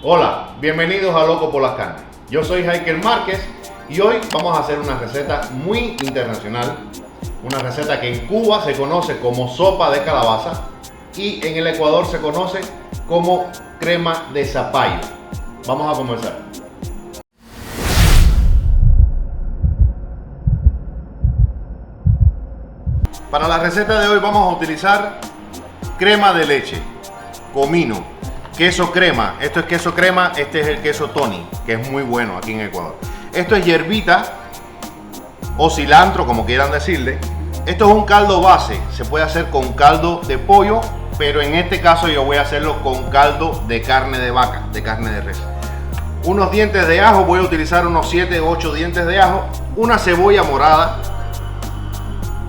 Hola, bienvenidos a Loco por las Carnes. Yo soy Heiker Márquez y hoy vamos a hacer una receta muy internacional. Una receta que en Cuba se conoce como sopa de calabaza y en el Ecuador se conoce como crema de zapallo. Vamos a comenzar. Para la receta de hoy vamos a utilizar crema de leche, comino, queso crema. Esto es queso crema, este es el queso Tony, que es muy bueno aquí en Ecuador. Esto es hierbita o cilantro, como quieran decirle. Esto es un caldo base, se puede hacer con caldo de pollo, pero en este caso yo voy a hacerlo con caldo de carne de vaca, de carne de res. Unos dientes de ajo, voy a utilizar unos 7 o 8 dientes de ajo, una cebolla morada,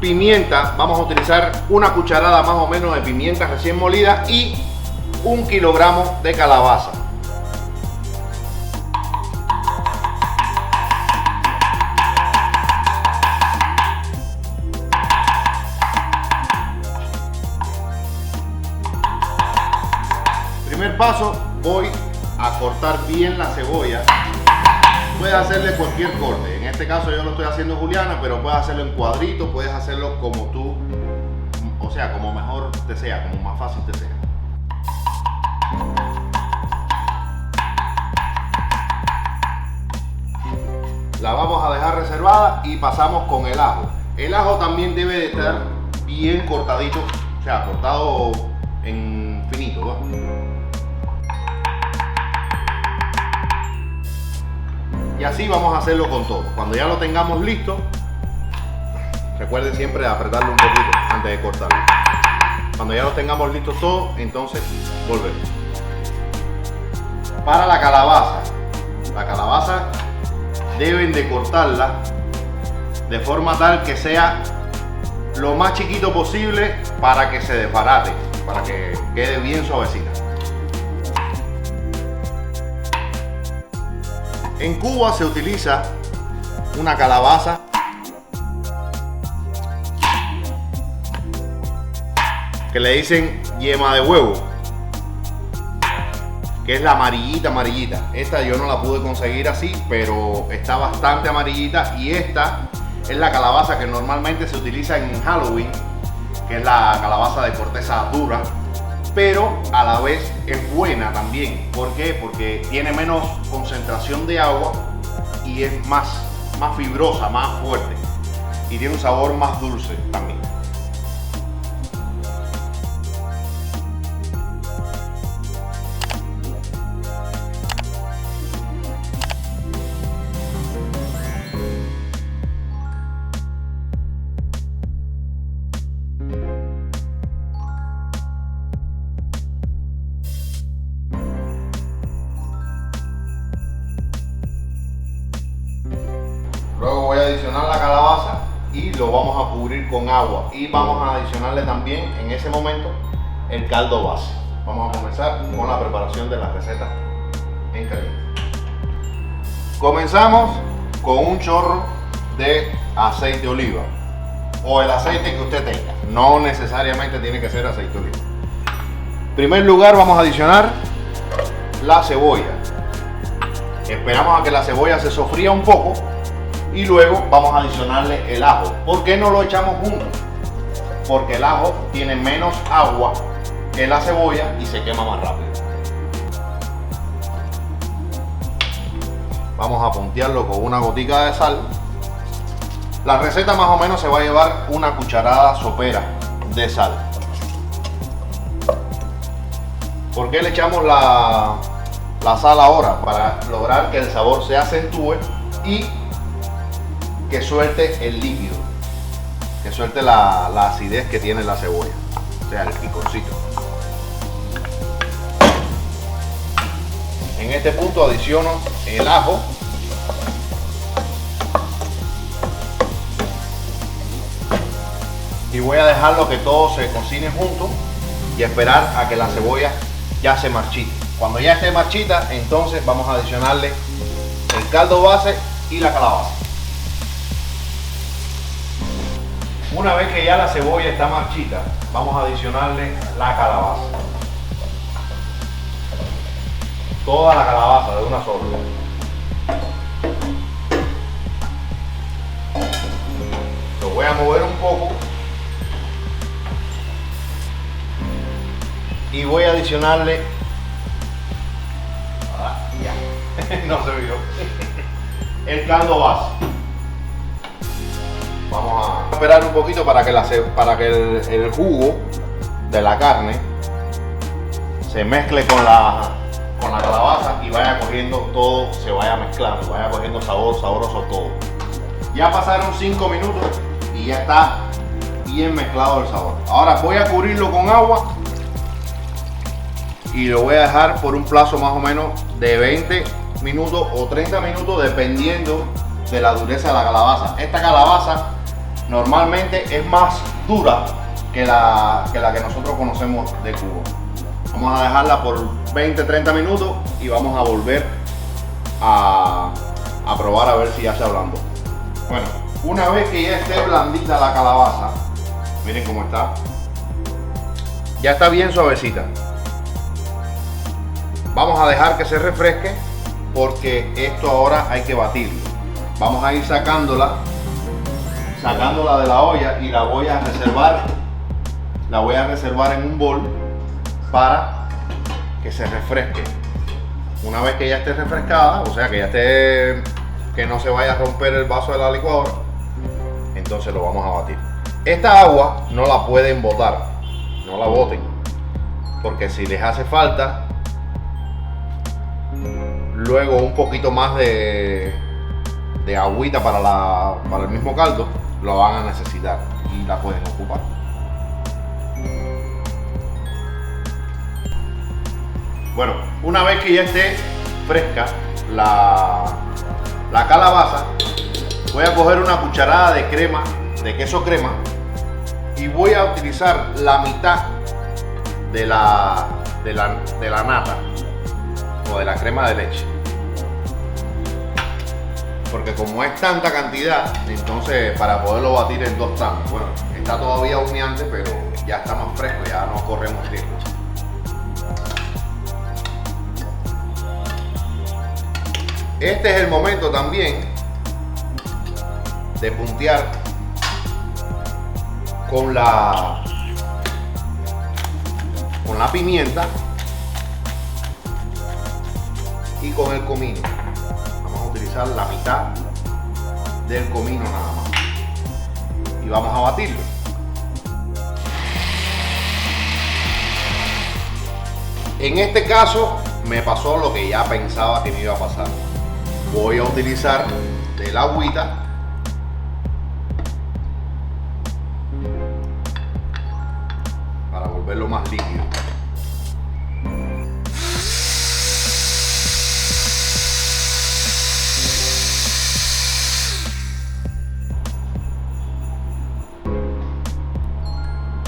pimienta, vamos a utilizar una cucharada más o menos de pimienta recién molida y 1 kilogramo de calabaza. Primer paso, voy a cortar bien la cebolla. Puedes hacerle cualquier corte, en este caso yo lo estoy haciendo juliana, pero puedes hacerlo en cuadritos, puedes hacerlo como tú, o sea, como mejor te sea, como más fácil te sea. La vamos a dejar reservada y pasamos con el ajo. El ajo también debe de estar bien cortadito, o sea, cortado en finito, ¿no? Y así vamos a hacerlo con todo. Cuando ya lo tengamos listo, recuerden siempre de apretarlo un poquito antes de cortarlo. Cuando ya lo tengamos listo todo, entonces volvemos. Para la calabaza deben de cortarla de forma tal que sea lo más chiquito posible para que se desbarate, para que quede bien suavecita. En Cuba se utiliza una calabaza que le dicen yema de huevo, que es la amarillita. Esta yo no la pude conseguir así, pero está bastante amarillita, y esta es la calabaza que normalmente se utiliza en Halloween, que es la calabaza de corteza dura, pero a la vez es buena también. ¿Por qué? Porque tiene menos concentración de agua y es más fibrosa, más fuerte, y tiene un sabor más dulce también. Luego voy a adicionar la calabaza y lo vamos a cubrir con agua, y vamos a adicionarle también en ese momento el caldo base. Vamos a comenzar con la preparación de la receta en caliente. Comenzamos con un chorro de aceite de oliva o el aceite que usted tenga, no necesariamente tiene que ser aceite de oliva. En primer lugar vamos a adicionar la cebolla. Esperamos a que la cebolla se sofría un poco y luego vamos a adicionarle el ajo. ¿Por qué no lo echamos juntos? Porque el ajo tiene menos agua que la cebolla y se quema más rápido. Vamos a puntearlo con una gotica de sal. La receta más o menos se va a llevar una cucharada sopera de sal. ¿Por qué le echamos la sal ahora? Para lograr que el sabor se acentúe y que suelte el líquido, que suelte la acidez que tiene la cebolla, o sea, el picorcito. En este punto adiciono el ajo y voy a dejarlo que todo se cocine junto y esperar a que la cebolla ya se marchite. Cuando ya esté marchita, entonces vamos a adicionarle el caldo base y la calabaza. Una vez que ya la cebolla está marchita, vamos a adicionarle la calabaza. toda la calabaza de una sola. Lo voy a mover un poco y voy a adicionarle, ya, no se vio, el caldo base. Vamos a esperar un poquito para que, el jugo de la carne se mezcle con la calabaza y vaya cogiendo todo, se vaya mezclando, vaya cogiendo sabor, sabroso todo. Ya pasaron 5 minutos y ya está bien mezclado el sabor. Ahora voy a cubrirlo con agua y lo voy a dejar por un plazo más o menos de 20 minutos o 30 minutos dependiendo de la dureza de la calabaza. Esta calabaza normalmente es más dura que la que nosotros conocemos de Cuba. Vamos a dejarla por 20-30 minutos y vamos a volver a probar a ver si ya se ablandó. Bueno, una vez que ya esté blandita la calabaza, miren cómo está. Ya está bien suavecita. Vamos a dejar que se refresque porque esto ahora hay que batirlo. Vamos a ir sacándola de la olla y la voy a reservar en un bol para que se refresque. Una vez que ya esté refrescada, o sea que ya esté, que no se vaya a romper el vaso de la licuadora, entonces lo vamos a batir. Esta agua no la pueden botar, no la boten, porque si les hace falta luego un poquito más de agüita para el mismo caldo, lo van a necesitar y la pueden ocupar. Bueno, una vez que ya esté fresca la calabaza, voy a coger una cucharada de crema, de queso crema, y voy a utilizar la mitad de la nata o de la crema de leche. Porque como es tanta cantidad, entonces para poderlo batir en 2 tazas. Bueno, está todavía humeante, pero ya está más fresco, ya no corremos riesgo. Este es el momento también de puntear con la pimienta y con el comino. Vamos a utilizar la mitad del comino nada más y vamos a batirlo. En este caso me pasó lo que ya pensaba que me iba a pasar. Voy a utilizar del agüita para volverlo más líquido.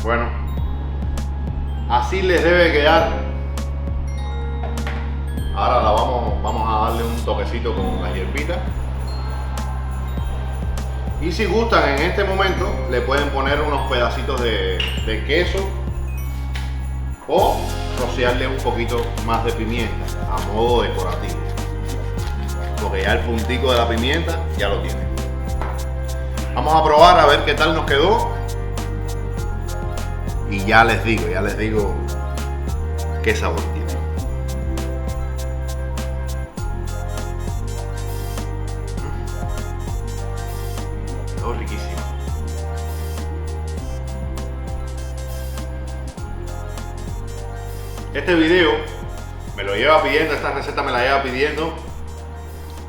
Bueno, así les debe quedar. Ahora vamos a darle un toquecito con la hierbita. Y si gustan, en este momento le pueden poner unos pedacitos de queso o rociarle un poquito más de pimienta a modo decorativo, porque ya el puntico de la pimienta ya lo tiene. Vamos a probar a ver qué tal nos quedó y ya les digo qué sabor tiene. Quedó riquísimo. Este video me lo lleva pidiendo, esta receta me la lleva pidiendo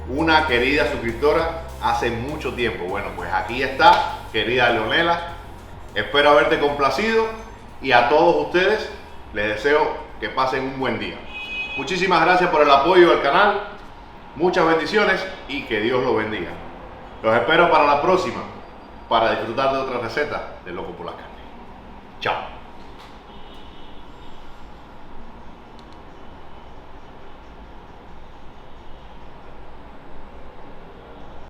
una querida suscriptora hace mucho tiempo. Bueno, pues aquí está, querida Leonela. Espero haberte complacido y a todos ustedes les deseo que pasen un buen día. Muchísimas gracias por el apoyo al canal, muchas bendiciones y que Dios los bendiga. Los espero para la próxima, para disfrutar de otra receta de Loco por la Carne. Chao.